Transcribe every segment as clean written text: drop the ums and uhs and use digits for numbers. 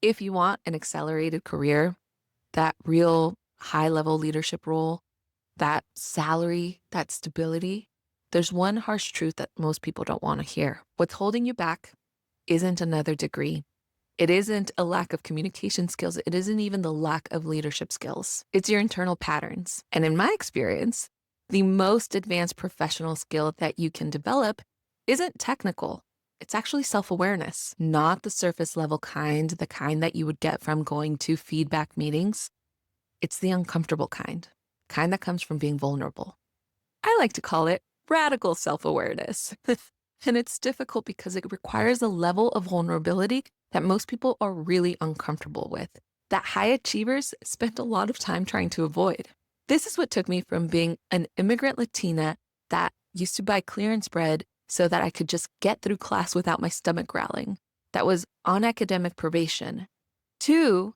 If you want an accelerated career, that real high-level leadership role, that salary, that stability, there's one harsh truth that most people don't want to hear. What's holding you back isn't another degree. It isn't a lack of communication skills. It isn't even the lack of leadership skills. It's your internal patterns. And in my experience, the most advanced professional skill that you can develop isn't technical. It's actually self-awareness, not the surface level kind, the kind that you would get from going to feedback meetings. It's the uncomfortable kind that comes from being vulnerable. I like to call it radical self-awareness. And it's difficult because it requires a level of vulnerability that most people are really uncomfortable with, that high achievers spend a lot of time trying to avoid. This is what took me from being an immigrant Latina that used to buy clearance bread so that I could just get through class without my stomach growling, that was on academic probation, to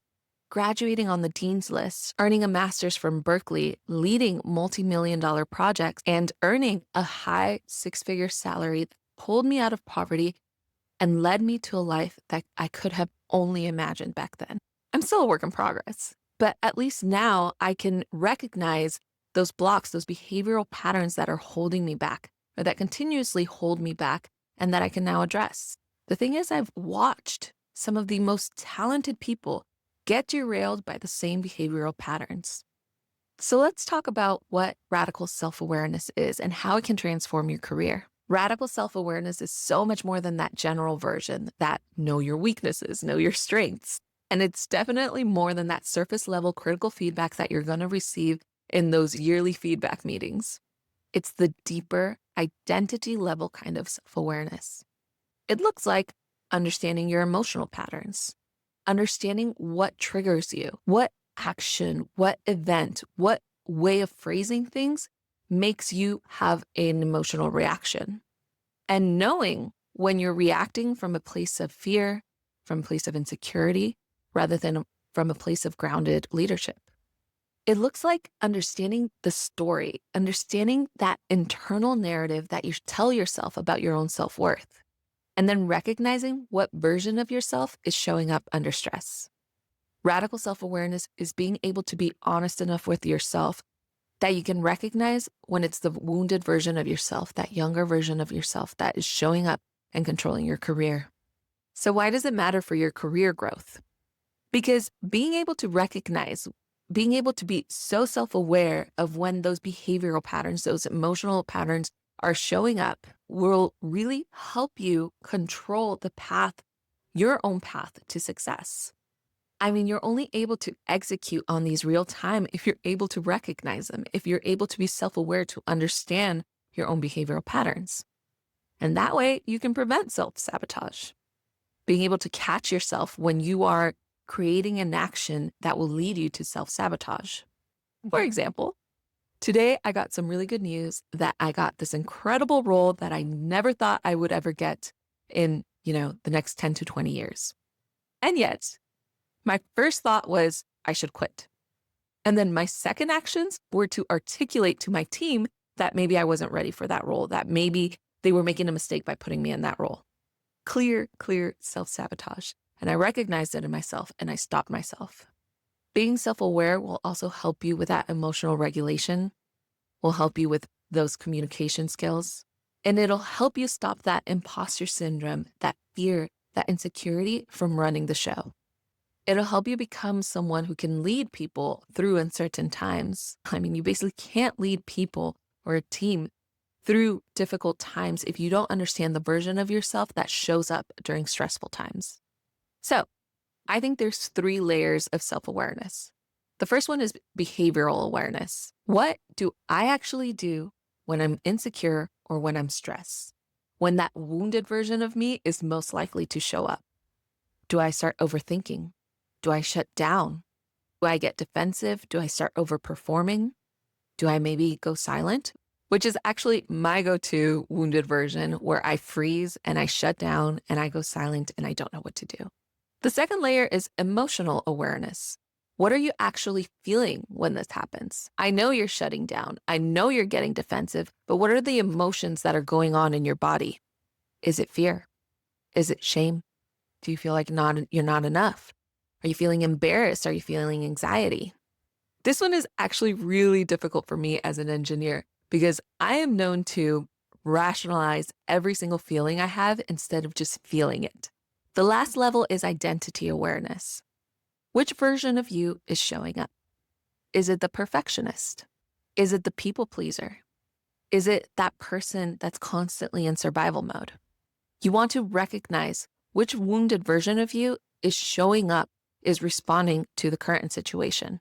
graduating on the dean's list, earning a master's from Berkeley, leading multi-million-dollar projects, and earning a high six-figure salary that pulled me out of poverty and led me to a life that I could have only imagined back then. I'm still a work in progress, but at least now I can recognize those blocks, those behavioral patterns that are holding me back, or that continuously hold me back, and that I can now address. The thing is, I've watched some of the most talented people get derailed by the same behavioral patterns. So let's talk about what radical self-awareness is and how it can transform your career. Radical self-awareness is so much more than that general version, that know your weaknesses, know your strengths. And it's definitely more than that surface level critical feedback that you're going to receive in those yearly feedback meetings. It's the deeper identity level kind of self-awareness. It looks like understanding your emotional patterns, understanding what triggers you, what action, what event, what way of phrasing things makes you have an emotional reaction. And knowing when you're reacting from a place of fear, from a place of insecurity, rather than from a place of grounded leadership. It looks like understanding the story, understanding that internal narrative that you tell yourself about your own self-worth, and then recognizing what version of yourself is showing up under stress. Radical self-awareness is being able to be honest enough with yourself that you can recognize when it's the wounded version of yourself, that younger version of yourself that is showing up and controlling your career. So why does it matter for your career growth? Because being able to recognize, being able to be so self-aware of when those behavioral patterns, those emotional patterns are showing up will really help you control the path, your own path to success. I mean, you're only able to execute on these real time if you're able to recognize them, if you're able to be self-aware to understand your own behavioral patterns. And that way you can prevent self-sabotage. Being able to catch yourself when you are creating an action that will lead you to self-sabotage. For example, today I got some really good news that I got this incredible role that I never thought I would ever get in, the next 10 to 20 years. And yet, my first thought was I should quit. And then my second actions were to articulate to my team that maybe I wasn't ready for that role, that maybe they were making a mistake by putting me in that role. Clear self-sabotage. And I recognized it in myself and I stopped myself. Being self-aware will also help you with that emotional regulation, will help you with those communication skills, and it'll help you stop that imposter syndrome, that fear, that insecurity from running the show. It'll help you become someone who can lead people through uncertain times. I mean, you basically can't lead people or a team through difficult times if you don't understand the version of yourself that shows up during stressful times. So I think there's 3 layers of self-awareness. The first one is behavioral awareness. What do I actually do when I'm insecure or when I'm stressed? When that wounded version of me is most likely to show up? Do I start overthinking? Do I shut down? Do I get defensive? Do I start overperforming? Do I maybe go silent? Which is actually my go-to wounded version, where I freeze and I shut down and I go silent and I don't know what to do. The second layer is emotional awareness. What are you actually feeling when this happens? I know you're shutting down. I know you're getting defensive, but what are the emotions that are going on in your body? Is it fear? Is it shame? Do you feel like you're not enough? Are you feeling embarrassed? Are you feeling anxiety? This one is actually really difficult for me as an engineer because I am known to rationalize every single feeling I have instead of just feeling it. The last level is identity awareness. Which version of you is showing up? Is it the perfectionist? Is it the people pleaser? Is it that person that's constantly in survival mode? You want to recognize which wounded version of you is showing up, is responding to the current situation.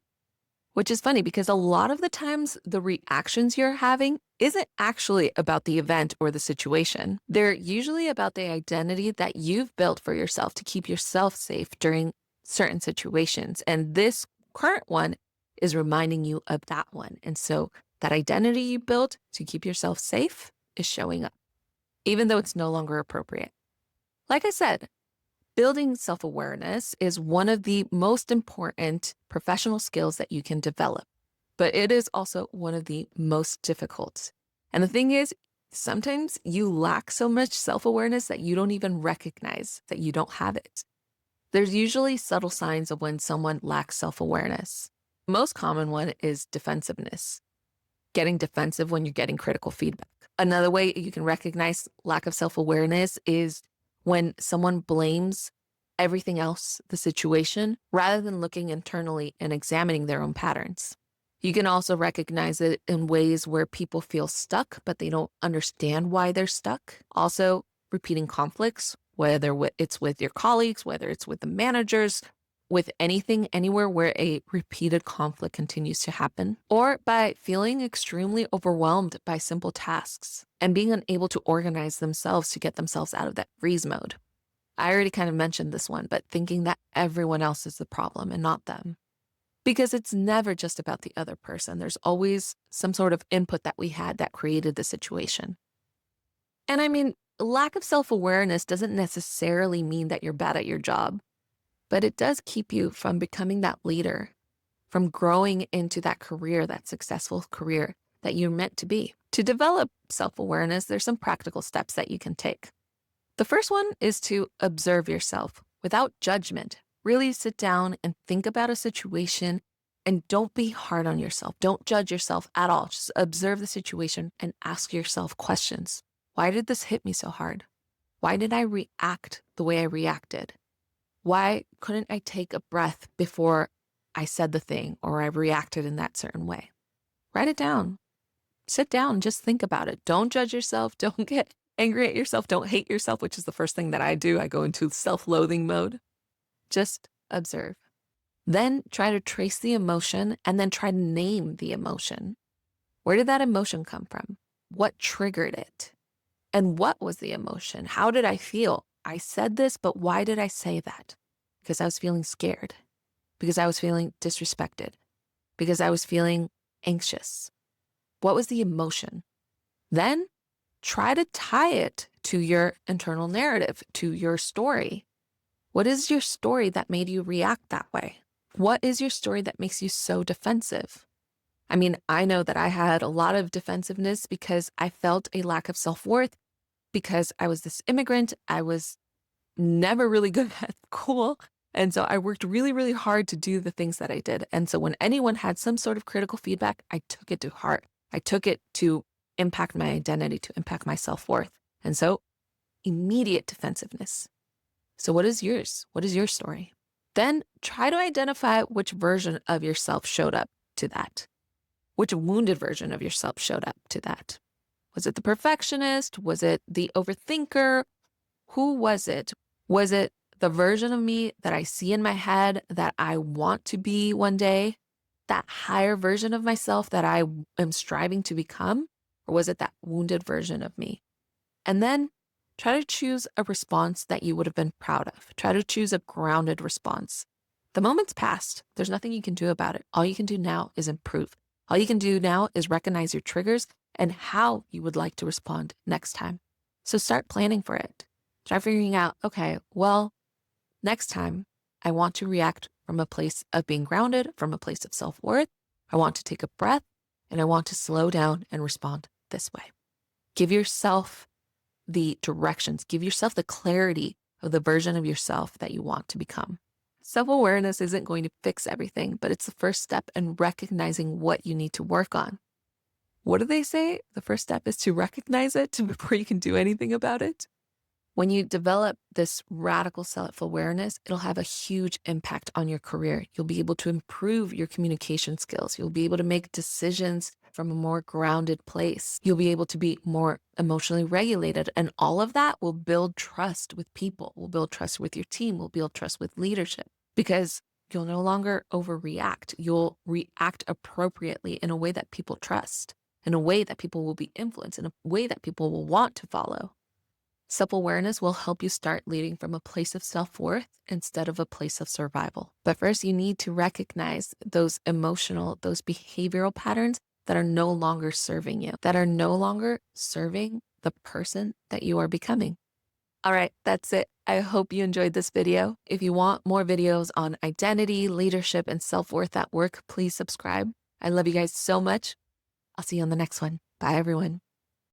Which is funny because a lot of the times the reactions you're having isn't actually about the event or the situation. They're usually about the identity that you've built for yourself to keep yourself safe during certain situations. And this current one is reminding you of that one. And so that identity you built to keep yourself safe is showing up, even though it's no longer appropriate. Like I said, building self-awareness is one of the most important professional skills that you can develop, but it is also one of the most difficult. And the thing is, sometimes you lack so much self-awareness that you don't even recognize that you don't have it. There's usually subtle signs of when someone lacks self-awareness. The most common one is defensiveness, getting defensive when you're getting critical feedback. Another way you can recognize lack of self-awareness is when someone blames everything else, the situation, rather than looking internally and examining their own patterns. You can also recognize it in ways where people feel stuck, but they don't understand why they're stuck. Also, repeating conflicts, whether it's with your colleagues, whether it's with the managers, with anything, anywhere where a repeated conflict continues to happen, or by feeling extremely overwhelmed by simple tasks and being unable to organize themselves to get themselves out of that freeze mode. I already kind of mentioned this one, but thinking that everyone else is the problem and not them. Because it's never just about the other person. There's always some sort of input that we had that created the situation. And I mean, lack of self-awareness doesn't necessarily mean that you're bad at your job, but it does keep you from becoming that leader, from growing into that career, that successful career that you're meant to be. To develop self-awareness, there's some practical steps that you can take. The first one is to observe yourself without judgment. Really sit down and think about a situation and don't be hard on yourself. Don't judge yourself at all. Just observe the situation and ask yourself questions. Why did this hit me so hard? Why did I react the way I reacted? Why couldn't I take a breath before I said the thing or I reacted in that certain way? Write it down. Sit down, just think about it. Don't judge yourself. Don't get angry at yourself. Don't hate yourself, which is the first thing that I do. I go into self-loathing mode. Just observe. Then try to trace the emotion and then try to name the emotion. Where did that emotion come from? What triggered it? And what was the emotion? How did I feel? I said this, but why did I say that? Because I was feeling scared. Because I was feeling disrespected. Because I was feeling anxious. What was the emotion? Then try to tie it to your internal narrative, to your story. What is your story that made you react that way? What is your story that makes you so defensive? I mean, I know that I had a lot of defensiveness because I felt a lack of self-worth because I was this immigrant. I was never really good at school. And so I worked really, really hard to do the things that I did. And so when anyone had some sort of critical feedback, I took it to heart. I took it to impact my identity, to impact my self-worth. And so immediate defensiveness. So what is yours? What is your story? Then try to identify which version of yourself showed up to that. Which wounded version of yourself showed up to that? Was it the perfectionist? Was it the overthinker? Who was it? Was it the version of me that I see in my head that I want to be one day? That higher version of myself that I am striving to become? Or was it that wounded version of me? And then try to choose a response that you would have been proud of. Try to choose a grounded response. The moment's past. There's nothing you can do about it. All you can do now is improve. All you can do now is recognize your triggers and how you would like to respond next time. So start planning for it. Try figuring out, okay, well, next time I want to react from a place of being grounded, from a place of self-worth. I want to take a breath and I want to slow down and respond this way. Give yourself the directions, give yourself the clarity of the version of yourself that you want to become. Self-awareness isn't going to fix everything, but it's the first step in recognizing what you need to work on. What do they say? The first step is to recognize it before you can do anything about it. When you develop this radical self-awareness, it'll have a huge impact on your career. You'll be able to improve your communication skills. You'll be able to make decisions from a more grounded place. You'll be able to be more emotionally regulated. And all of that will build trust with people, will build trust with your team, will build trust with leadership, because you'll no longer overreact. You'll react appropriately in a way that people trust, in a way that people will be influenced, in a way that people will want to follow. Self-awareness will help you start leading from a place of self-worth instead of a place of survival. But first, you need to recognize those emotional, those behavioral patterns that are no longer serving you, that are no longer serving the person that you are becoming. All right, that's it. I hope you enjoyed this video. If you want more videos on identity, leadership, and self-worth at work, please subscribe. I love you guys so much. I'll see you on the next one. Bye, everyone.